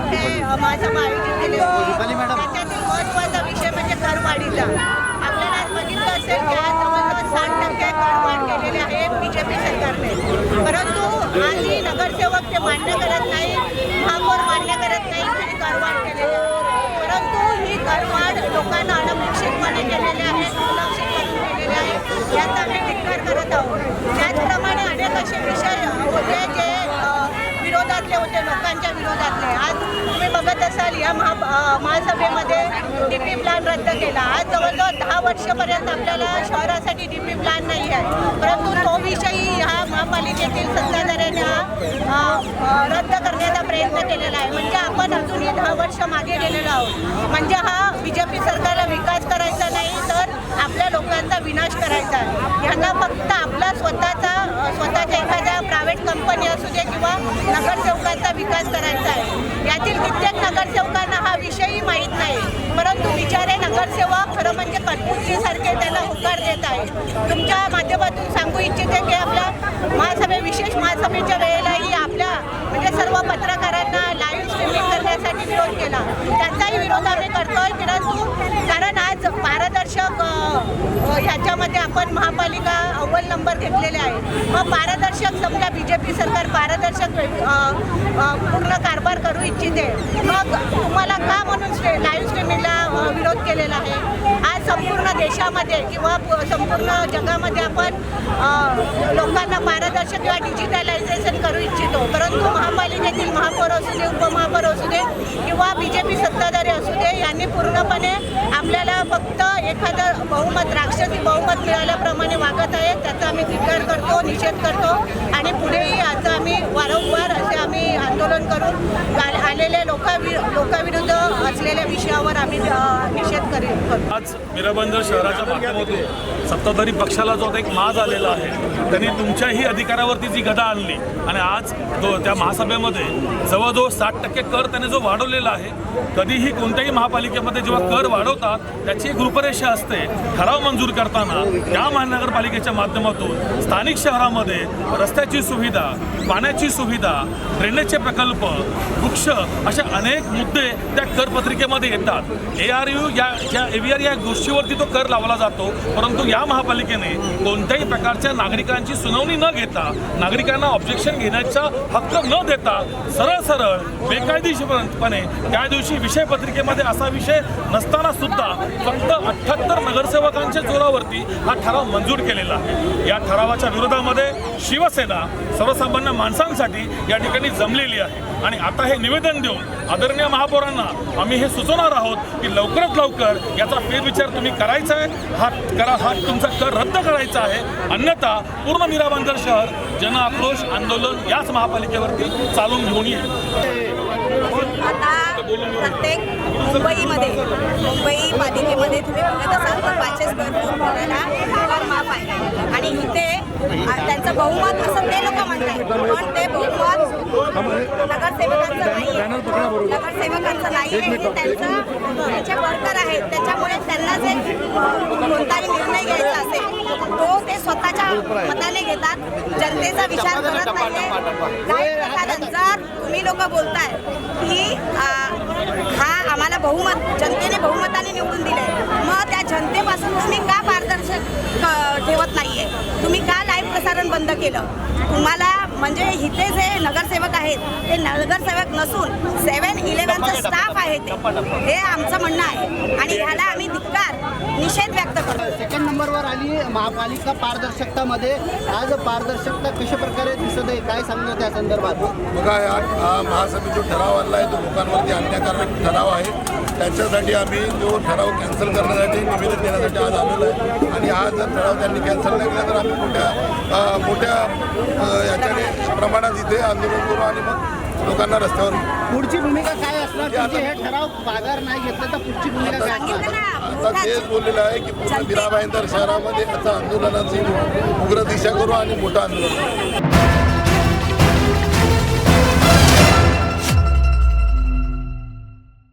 इथे महासभा आयोजित केली होती। त्याच्यातील महत्त्वाचा विषय म्हणजे करवाढीचा। आपल्याला आज बघितलं असेल की आज जवळजवळ 60% करवाढ केलेली आहे BJP सरकारने, परंतु आजही नगरसेवक ते मान्य करत नाही, महापौर मान्य करत नाही की करवाढ केलेली आहे। परंतु ही करवाढ लोकांना अनपेक्षितपणे केलेली आहे, दुर्लक्षित करून केलेली आहे, याचा आम्ही धिक्कार करत आहोत। त्याचप्रमाणे अनेक असे विषय होते जे विरोधातले होते, लोकांच्या विरोधातले। आज तुम्ही बघत असाल या महासभेमध्ये DP प्लॅन रद्द केला। आज जवळजवळ 10 वर्षापर्यंत आपल्याला शहरासाठी DP प्लॅन नाही आहे, परंतु तो विषयी ह्या महापालिकेतील सत्ताधाऱ्यांनी रद्द करण्याचा प्रयत्न केलेला आहे। म्हणजे आपण अजूनही 10 वर्ष मागे गेलेलो आहोत। म्हणजे हा BJP सरकारला विकास करायचा नाही तर आपल्या लोकांचा विनाश करायचा आहे। यांना फक्त आपला स्वतःच्या एखाद्या प्रायव्हेट कंपनी असू दे किंवा नगरसेवकांचा विकास करायचा आहे। यातील कित्येक नगरसेवकांना हा विषयही माहीत नाही, परंतु बिचारे नगरसेवक खरं म्हणजे कठपुतळीसारखे त्याला होकार देत आहे। तुमच्या माध्यमातून सांगू इच्छिते की आपल्या विशेष महासभेच्या वेळेलाही आपल्या म्हणजे सर्व पत्रकारांना लाईव्ह स्ट्रीमिंग करण्यासाठी विरोध केला। त्याचाही विरोध आम्ही करतोय, कारण आज पारदर्शक ह्याच्यामध्ये आपण महापालिका अव्वल नंबर घेतलेले आहे। मग पारदर्शक समजा BJP सरकार पारदर्शक पूर्ण कारभार करू इच्छिते, मग तुम्हाला का म्हणून लाईव्ह स्ट्रीमिंगला विरोध केलेला आहे? आज संपूर्ण देशामध्ये किंवा संपूर्ण जगामध्ये आपण लोकांना पारदर्शक किंवा डिजिटलायझेशन करू इच्छितो, परंतु महापालिकेतील महापौर असू दे, उपमहापौर असू दे किंवा BJP सत्ताधारी असू दे, यांनी पूर्णपणे आपल्याला फक्त एखादं बहुमत, राक्षसी बहुमत मिळाल्याप्रमाणे वागत आहे। त्याचा आम्ही धिक्कार करतो, निषेध करतो आणि पुढेही याचं आम्ही वारंवार असे आम्ही आंदोलन करून आलेल्या लोकाविरुद्ध असलेल्या विषयावर आम्ही निषेध करू। आज मीराबंदर शहराच्या माध्यमातून सत्ताधारी पक्षाला जो एक माज आलेला आहे, त्यांनी तुमच्याही अधिकारावरती जी गदा आणली आणि आज त्या महासभेमध्ये जवळजवळ 60% कर त्याने जो वाढवलेला आहे। कधीही कोणत्याही महापालिकेमध्ये जेव्हा कर वाढवतात त्याची एक रूपरेषा असते। ठराव मंजूर करताना या महानगरपालिकेच्या माध्यमातून स्थानिक शहरामध्ये रस्त्याची सुविधा, पाण्याची सुविधा, ड्रेनेजचे प्रकल्प, वृक्ष अशा अनेक मुद्दे त्या करपत्रिकेमध्ये येतात। AVR या गोष्टीवरती तो कर लावला जातो, परंतु या महापालिकेने कोणत्याही प्रकारच्या नागरिकांची सुनावणी न घेता, नागरिकांना ऑब्जेक्शन घेण्याचा हक्क न देता सरळ बेकायदेशीरपणे त्या दिवशी विषय पत्रिकेमध्ये असा विषय नसताना सुद्धा फक्त 78 नगरसेवकांच्या जोरावरती हा ठराव मंजूर केलेला आहे। या ठरावाच्या विरोधामध्ये शिवसेना सर्वसामान्य माणसांसाठी या ठिकाणी जमलेली आहे आणि आता हे निवेदन देऊन आदरणीय महापौरांना आम्ही हे सुचवणार आहोत की लवकरात लवकर याचा फेरविचार तुम्ही करायचा आहे, हा तुमचा कर रद्द करायचा आहे, अन्यथा पूर्ण मीराबंदर शहर जन आक्रोश आंदोलन याच महापालिकेवरती चालून घेऊन येईल। आता प्रत्येक मुंबई पालिकेमध्ये तुम्ही बघत असाल तर 500 स्क्वेअर फूट भरायला कर माफ आहे आणि इथे त्यांचं बहुमत असं ते लोक म्हणतात, पण ते बहुमत नगरसेवकांचं नाही आहे, त्यांचे वर्कर आहेत। त्याच्यामुळे त्यांना जे कोणताही निर्णय घ्यायचा असेल तो ते स्वतःच्या मताने घेतात, जनतेचा विचार करत नाही। काही प्रकारात जर तुम्ही लोक बोलताय की हा आम्हाला जनतेने बहुमताने निवडून दिले, मग त्या जनतेपासून तुम्ही का पारदर्शक ठेवत नाहीये? तुम्ही का लाईव्ह प्रसारण बंद केलं? तुम्हाला म्हणजे इथे जे नगरसेवक आहेत ते नगरसेवक नसून 7-11चा स्टाफ आहे, हे आमचं म्हणणं आहे आणि ह्याला आम्ही निषेध व्यक्त करतो। सेकंड नंबरवर आली महापालिका पारदर्शकतामध्ये। आज पारदर्शकता कशा प्रकारे दिसत आहे, काय सांगणार त्या संदर्भात? बघा, हा महासभेत जो ठराव आणला आहे तो लोकांवरती अन्यायकारक ठराव आहे। त्याच्यासाठी आम्ही तो ठराव कॅन्सल करण्यासाठी निवेदन देण्यासाठी आज आलेलो आहे आणि हा जर ठराव त्यांनी कॅन्सल नाही केला तर आम्ही मोठ्या याच्याने प्रमाणात इथे आंदोलन करू आणि मग लोकांना रस्त्यावर। पुढची भूमिका काय असणार? हे ठराव माघार नाही घेतलं तर पुढची भूमिका काय असणार? आता तेच बोललेलं आहे की पूर्ण मीराबंदर शहरामध्ये आता आंदोलनाची उग्र दिशा करू आणि मोठं आंदोलन करू।